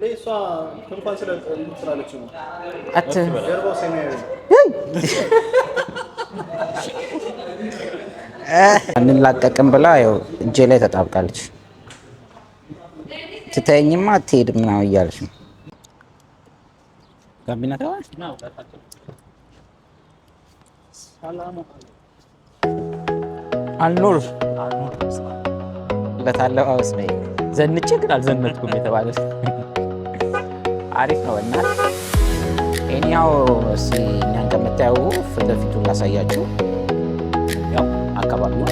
እሷ እንኳን ስላለች ነው ጀርባው ሰማያዊ እንላቀቅም ብላ ያው እጄ ላይ ተጣብቃለች። ትተኝማ አትሄድም ምናምን እያለች ነው። ጋቢና ተባለ አልኖር ለታለባበስ ነው ዘንጬ ግን አልዘነጥኩም የተባለ አሪፍ ነው። እና እኛው እኛ እንደምታዩ ፊት ለፊቱን ላሳያችሁ ያው አካባቢው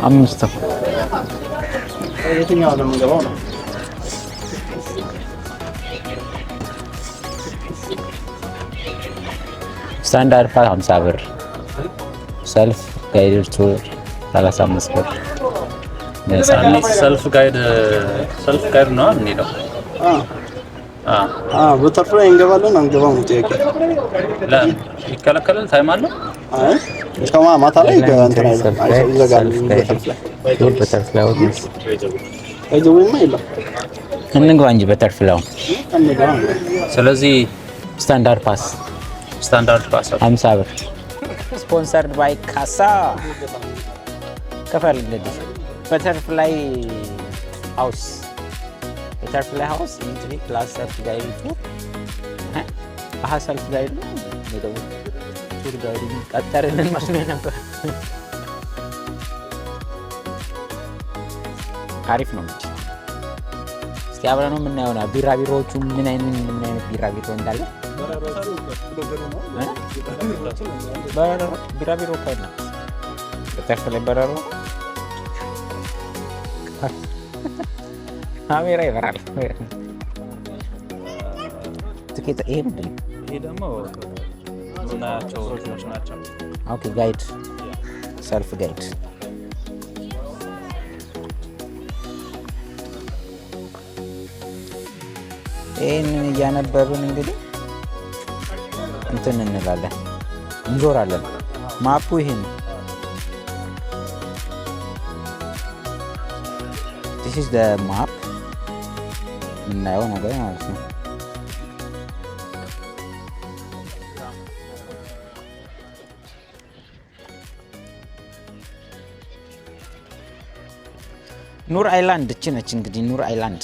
አምስት የትኛው ነው የምንገባው ነው? ስታንዳርድ ፓስ 50 ብር፣ ሰልፍ ጋይድ ቱር 35 ብር። ሰልፍ ጋይድ ነው እንዴው? በተርፍ ላይ እንገባለን አንገባም ነው ጥያቄ። ይከለከላል? ታይም አለ? አይ እስከ ማታ ላይ እንትን ይዘጋል። በተርፍ ላይ ወጥስ አይዘውማ የለም እንግባ እንጂ በተርፍ ላይ ስለዚህ ስታንዳርድ ፓስ 50 ብር። ስፖንሰርድ ባይ ካሳ ከፈል እንግዲህ በተርፍላይ ሃውስ ኢንትሪ ክላስ ሰልፍ ጋይድ ቱር ሰልፍ ጋይድ ነው ቱር ጋይድ ቀጠርልን መስሎኝ ነበር። አሪፍ ነው። እስኪ አብረን ነው የምናየው ነው ቢራቢሮዎቹ ምን አይነት ቢራቢሮ እንዳለ ቢራቢሮ ካይና በተርፍላይ በረሮ ካሜራ ይበራል። ትኬት ይሄ ምንድን ነው? ይሄ ደግሞ ምናያቸው ሮጆች ናቸው። ኦኬ ጋይድ ሰልፍ ጋይድ ይሄንን እያነበብን እንግዲህ እንትን እንላለን እንዞራለን። ማፑ ይሄ ነው። this is the map የምናየው ነገር ማለት ነው። ኑር አይላንድ እቺ ነች እንግዲህ ኑር አይላንድ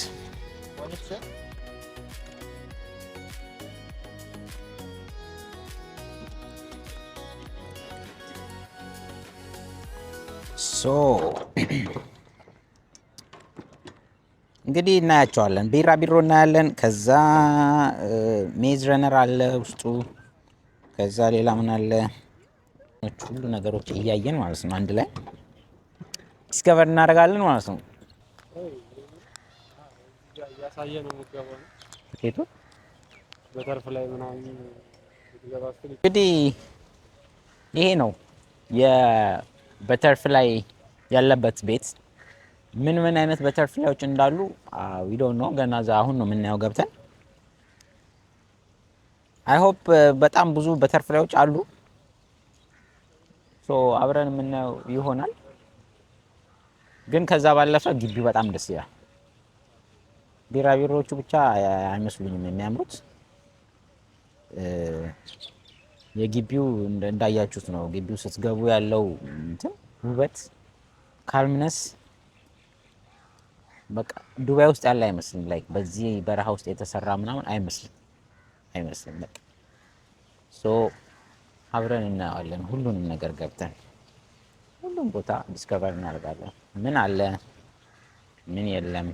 እንግዲህ እናያቸዋለን። ቢራቢሮ እናያለን። ከዛ ሜዝ ረነር አለ ውስጡ። ከዛ ሌላ ምን አለ? ሁሉ ነገሮች እያየን ማለት ነው። አንድ ላይ ዲስከቨር እናደርጋለን ማለት ነው። ያሳየ ነው የምትገባው ኬቱ በተርፍ ላይ ምናምን እንግዲህ ይሄ ነው የበተርፍላይ ያለበት ቤት። ምን አይነት በተርፍላዮች እንዳሉ ዊ ዶንት ኖ ገና አሁን ነው የምናየው ገብተን። አይ ሆፕ በጣም ብዙ በተርፍላዮች አሉ። ሶ አብረን የምናየው ይሆናል። ግን ከዛ ባለፈ ግቢው በጣም ደስ ይላል። ቢራቢሮቹ ብቻ አይመስሉኝም የሚያምሩት። የግቢው እንዳያችሁት ነው። ግቢው ስትገቡ ያለው እንትን ውበት ካልምነስ በቃ ዱባይ ውስጥ ያለ አይመስልም። ላይክ በዚህ በረሃ ውስጥ የተሰራ ምናምን አይመስልም በቃ ሶ አብረን እናያለን። ሁሉንም ነገር ገብተን ሁሉም ቦታ ዲስከቨር እናደርጋለን። ምን አለ ምን የለም።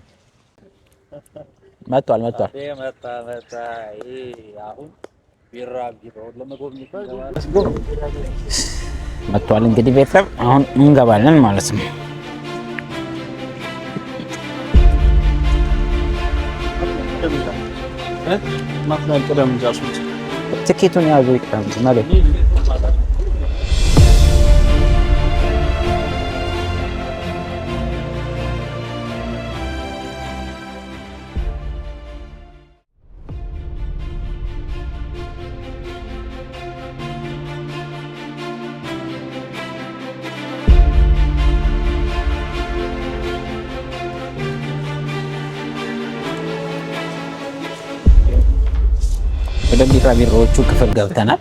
መጥቷል መጣ። ይሄ አሁን ቢራቢሮ ለመጎብኘት መጥቷል። እንግዲህ ቤተሰብ አሁን እንገባለን ማለት ነው። ማፍላል ቀደም ጃሱት ትኬቱን ያዙ ይቀም ማለት ወደ ቢራቢሮዎቹ ክፍል ገብተናል።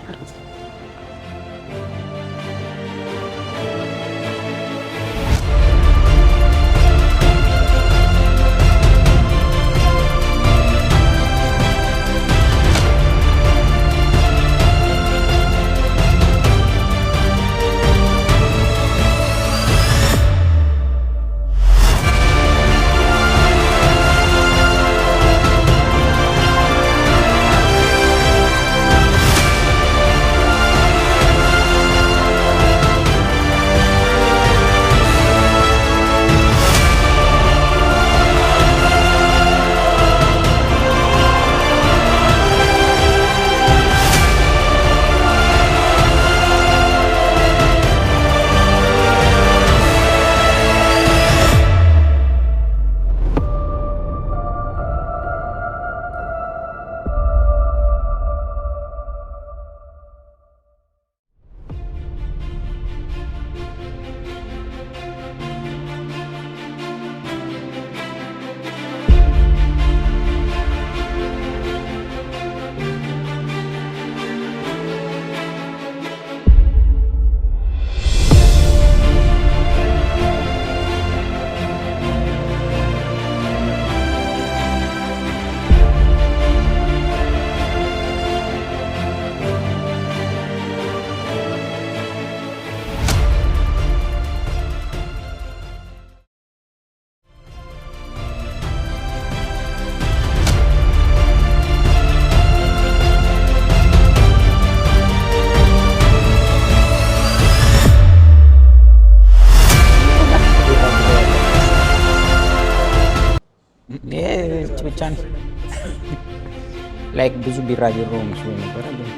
ብቻ ነው ላይክ ብዙ ቢራቢሮ መስሎ ነበር አይደል?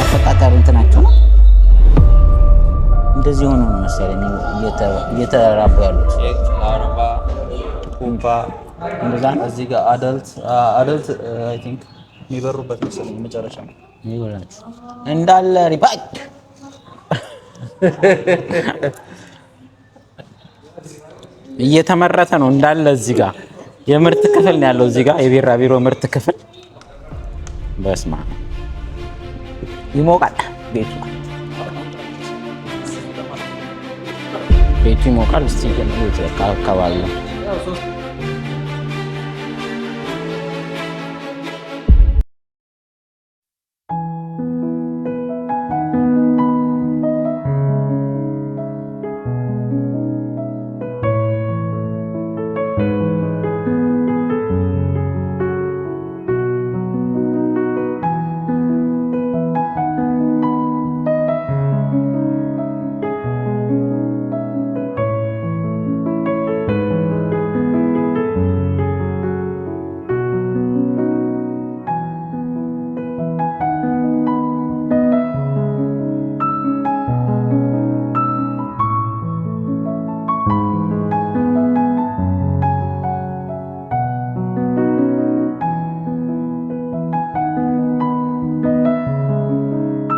አፈጣጠር እንትናቸው ነው እንደዚህ ሆኖ ነው መሰለኝ እየተራቡ ያሉት። አረባ ኩምባ እንደዛ ነው። እዚህ ጋር አዳልት አይ ቲንክ የሚበሩበት መሰለኝ መጨረሻ ነው ይወላችሁ እንዳለ ሪባክ እየተመረተ ነው እንዳለ። እዚህ ጋር የምርት ክፍል ነው ያለው። እዚህ ጋር የቢራቢሮ ምርት ክፍል በስማ ይሞቃል። ቤቱ ይሞቃል። እስቲ ግን አካባቢ ነው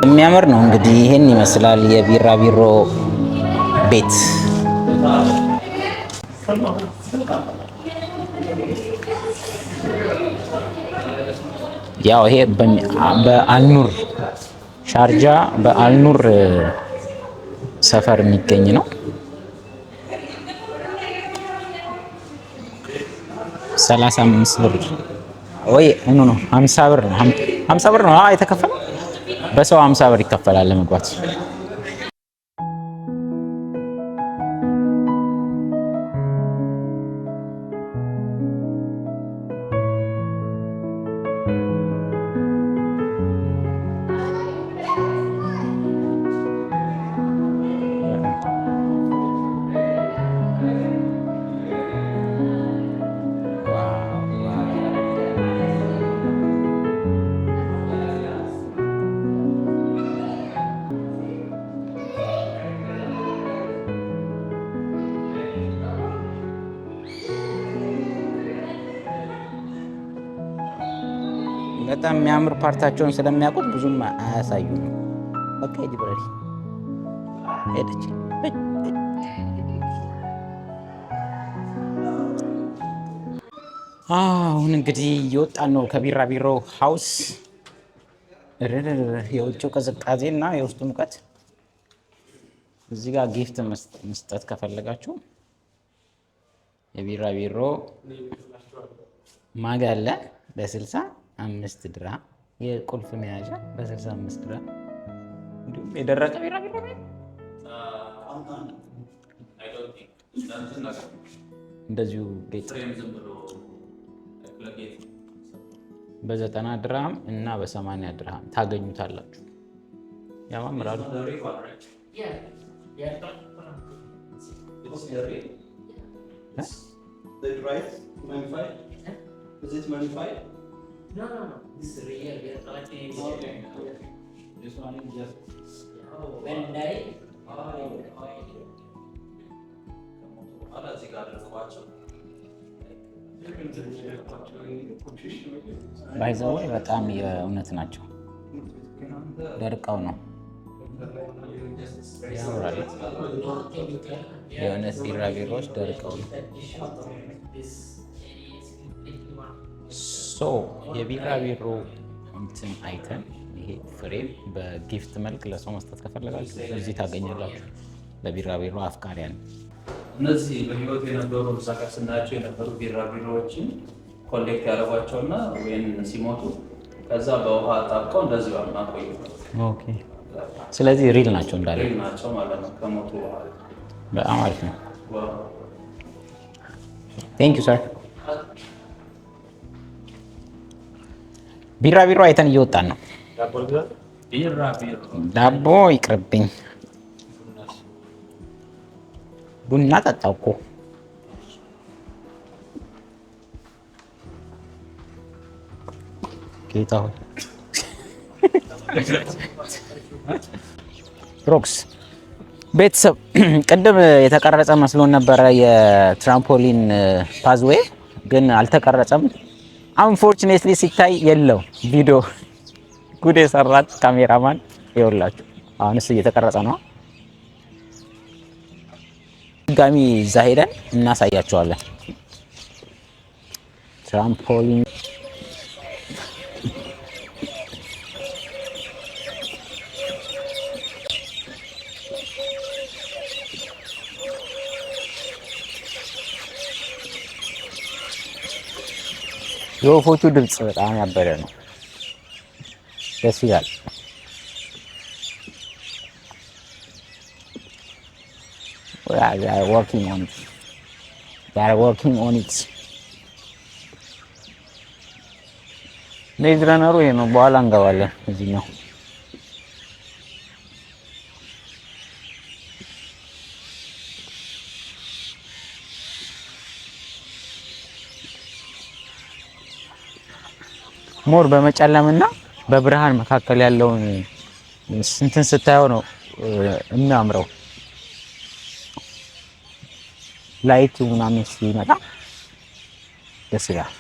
የሚያምር ነው እንግዲህ ይሄን ይመስላል የቢራቢሮ ቤት። ያው ይሄ በአልኑር ሻርጃ በአልኑር ሰፈር የሚገኝ ነው። 35 ብር ወይ ነው 50 ብር ነው 50 ብር ነው የተከፈለው። በሰው 50 ብር ይከፈላል ለመግባት። በጣም የሚያምር ፓርታቸውን ስለሚያውቁት ብዙም አያሳዩም። በቃ ሂድ ብረሪ ሄደች። አሁን እንግዲህ እየወጣን ነው ከቢራቢሮ ሃውስ። የውጭው ቅዝቃዜ እና የውስጡ ሙቀት። እዚህ ጋር ጊፍት መስጠት ከፈለጋችሁ የቢራቢሮ ማግ አለ በ65 ድርሃም፣ የቁልፍ መያዣ በ65 ድርሃም፣ እንዲሁም የደረቀ ቢራቢሮ እንደዚሁ ጌጥ በ90 ድርሃም እና በ80 ድርሃም ታገኙታላችሁ። ያማምራሉ። Is it modified? No. This is real. We are collecting. Okay. This one is just. When die. ባይዘው በጣም የእውነት ናቸው። ደርቀው ነው ያምራል። የእውነት ቢራቢሮዎች ደርቀው ነው። ሶ የቢራቢሮ እንትን አይተን ይሄ ፍሬም በጊፍት መልክ ለሰው መስጠት ከፈለጋችሁ እዚህ ታገኛላችሁ። ለቢራቢሮ አፍቃሪያን እነዚህ በህይወት የነበሩ እዛ ጋር ስናያቸው የነበሩ ቢራቢሮዎችን ኮሌክት ያደረጓቸውና ወይም ሲሞቱ ከዛ በውሃ ጣብቀው እንደዚህ ማቆየት። ኦኬ። ስለዚህ ሪል ናቸው እንዳለ ሪል ናቸው ማለት ነው ከሞቱ በኋላ። በጣም አሪፍ ነው። ቴንክ ዩ ሰር። ቢራቢሮ አይተን እየወጣን ነው። ዳቦ ይቅርብኝ፣ ቡና ጠጣው እኮ። ጌታ ሆይ ሮክስ ቤተሰብ ቅድም የተቀረጸ መስሎን ነበረ የትራምፖሊን ፓዝዌይ፣ ግን አልተቀረጸም። አንፎርቹኔትሊ ሲታይ የለው ቪዲዮ ጉድ የሰራት ካሜራማን ይኸውላችሁ። አሁንስ እየተቀረጸ ነው። ድጋሚ እዛ ሄደን እናሳያቸዋለን። ትራምፖሊን የወፎቹ ድምፅ በጣም ያበረ ነው። ደስ ይላል። They are working on it. ሜዝ ረነሩ ይሄ ነው። በኋላ እንገባለን እዚህኛው። ሞር በመጨለምና በብርሃን መካከል ያለውን እንትን ስታየው ነው የሚያምረው። ላይቱ ምናምን ሲመጣ ደስ ይላል።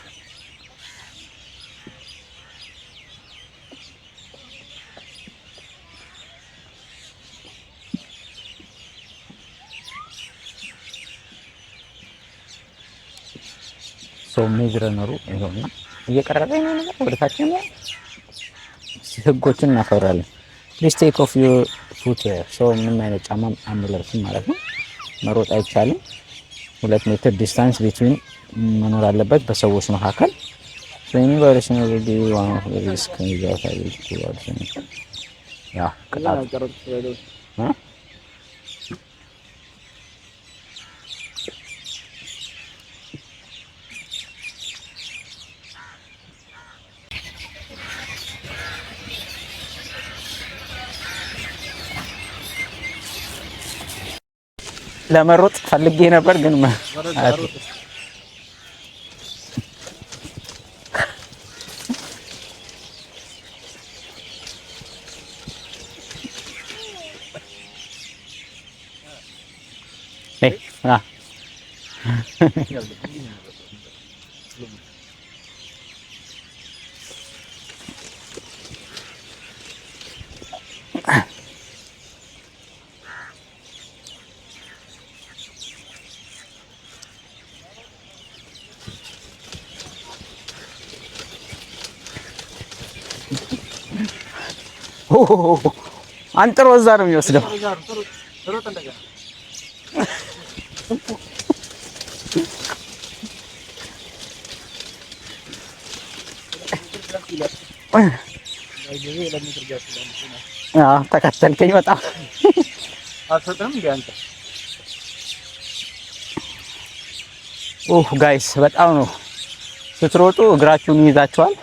ሶ ሜዝረነሩ ይኸውና እየቀረበኝ ነው ነገር ወደ ታች ነው። ህጎችን እናከብራለን። ፕሊዝ ቴክ ኦፍ ዩር ፉትዌር። ሶ ምንም አይነት ጫማ አንለብስም ማለት ነው። መሮጥ አይቻልም። 2 ሜትር ዲስታንስ ቢትዊን መኖር አለበት በሰዎች መካከል። ሶ ኢኒ ቫይሌሽን ኦፍ ዘ ዋን ኦፍ ዘ ሪስክ ኢንዛይት ያ ቅጣት ለመሮጥ ፈልጌ ነበር ግን አንጥሮ እዛ ነው የሚወስደው። ተከተልከኝ በጣም ጋይስ በጣም ነው ስትሮጡ እግራችሁን ይይዛችኋል፣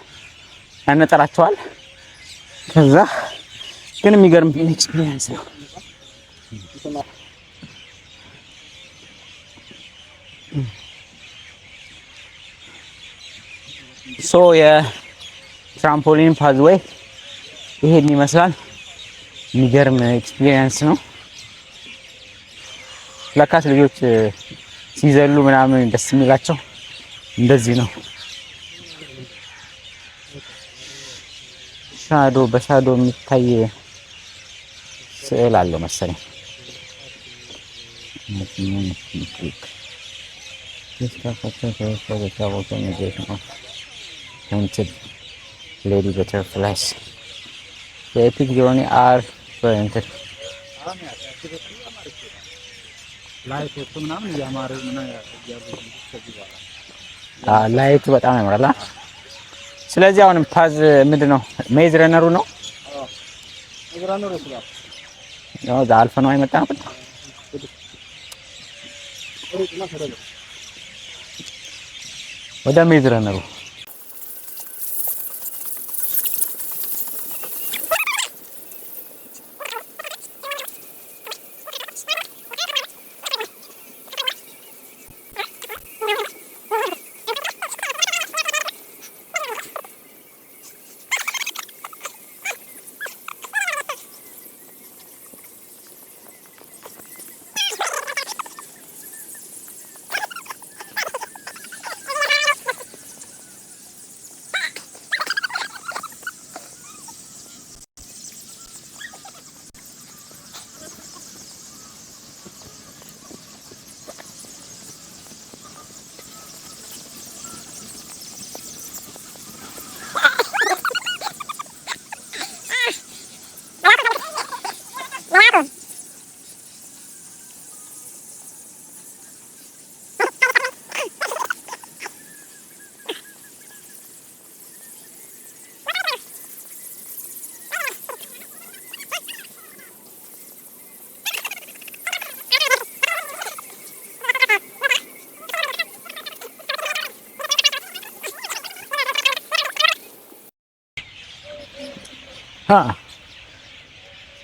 ያነጠራችኋል። ከዛ ግን የሚገርም ኤክስፒሪየንስ ነው። ሶ የትራምፖሊን ፓዝዌይ ይሄን ይመስላል። የሚገርም ኤክስፒሪየንስ ነው። ለካስ ልጆች ሲዘሉ ምናምን ደስ የሚላቸው እንደዚህ ነው። ሻዶ በሻዶ የሚታይ ስዕል አለው መሰለኝ። ሌዲ በተርፍላይስ የኤፒክ ጆርኒ አር ፍሬንት ላይቱ በጣም ያምራል። ስለዚህ አሁንም ፓዝ ምንድነው ሜዝ ረነሩ ነው። ያው ዛልፈ ነው አይመጣም። ወደ ሜዝ ረነሩ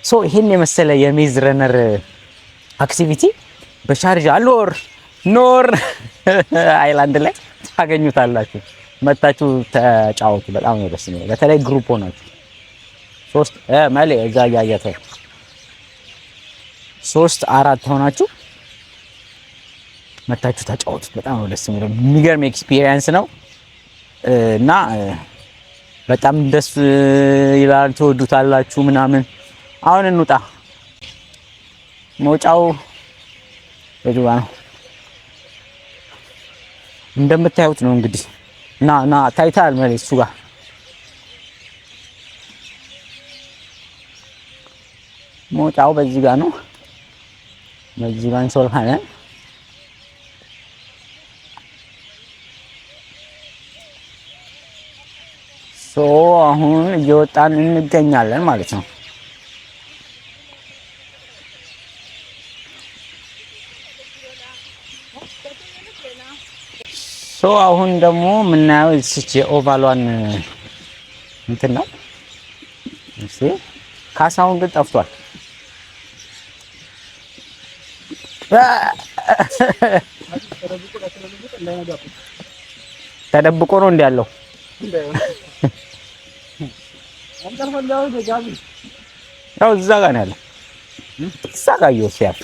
ሶ ይሄን የመሰለ የሜዝ ረነር አክቲቪቲ በሻርጃ ኖር አይላንድ ላይ ታገኙታላችሁ። መታችሁ ተጫወቱ። በጣም ነው ደስ የሚለው። በተለይ ግሩፕ ሆናችሁ 3 ማለ እዛ ያያተ 3-4 ሆናችሁ መታችሁ ተጫወቱ። በጣም ነው ደስ የሚለው። የሚገርም ኤክስፒሪየንስ ነው እና በጣም ደስ ይላል። ትወዱታላችሁ ምናምን። አሁን እንውጣ። መውጫው የቱ ነው? እንደምታዩት ነው እንግዲህ ና ታይታል ማለት እሱ ጋር ሞጣው በዚህ ጋር ነው። በዚህ ጋር እንሶልካለን። አሁን እየወጣን እንገኛለን ማለት ነው። አሁን ደግሞ የምናየው እዚች የኦቫሏን እንትን ነው። እሺ ካሳሁን ግን ጠፍቷል። ተደብቆ ነው እንዴ ያለው? ያው እዛ ጋር ነው ያለው። እዛ ጋር ይወስያል።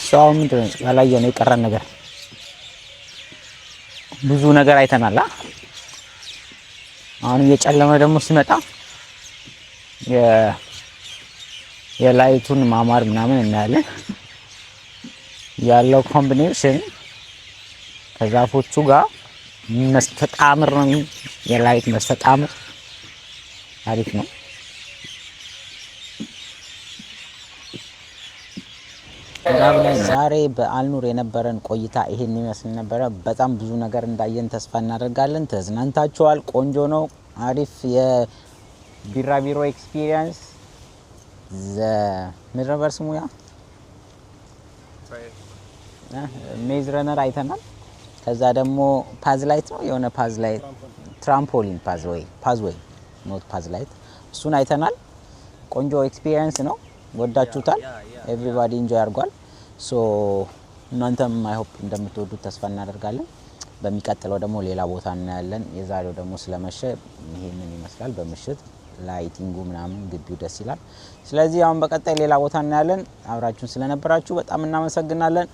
ሰው ምንድን ነው ያላየነው የቀረን ነገር? ብዙ ነገር አይተናል። አሁን እየጨለመ ደግሞ ሲመጣ የላይቱን ማማር ምናምን እናያለን። ያለው ኮምቢኔሽን ከዛፎቹ ጋር መስተጣምር ነው። የላይት መስተጣምር አሪፍ ነው። ዛሬ በአልኑር የነበረን ቆይታ ይሄን ይመስል ነበረ። በጣም ብዙ ነገር እንዳየን ተስፋ እናደርጋለን። ተዝናንታችኋል። ቆንጆ ነው። አሪፍ የቢራቢሮ ኤክስፒሪየንስ ምድረበር ስሙያ ሜዝ ረነር አይተናል። ከዛ ደግሞ ፓዝላይት ነው የሆነ ፓዝላይት ትራምፖሊን ፓዝዌይ ኖት ፓዝላይት እሱን አይተናል። ቆንጆ ኤክስፒሪየንስ ነው። ወዳችሁታል። ኤቭሪባዲ ኢንጆይ አድርጓል። እናንተም አይ ሆፕ እንደምትወዱት ተስፋ እናደርጋለን። በሚቀጥለው ደግሞ ሌላ ቦታ እናያለን። የዛሬው ደግሞ ስለመሸ ይሄንን ይመስላል። በምሽት ላይቲንጉ ምናምን ግቢው ደስ ይላል። ስለዚህ አሁን በቀጣይ ሌላ ቦታ እናያለን። አብራችሁን ስለነበራችሁ በጣም እናመሰግናለን።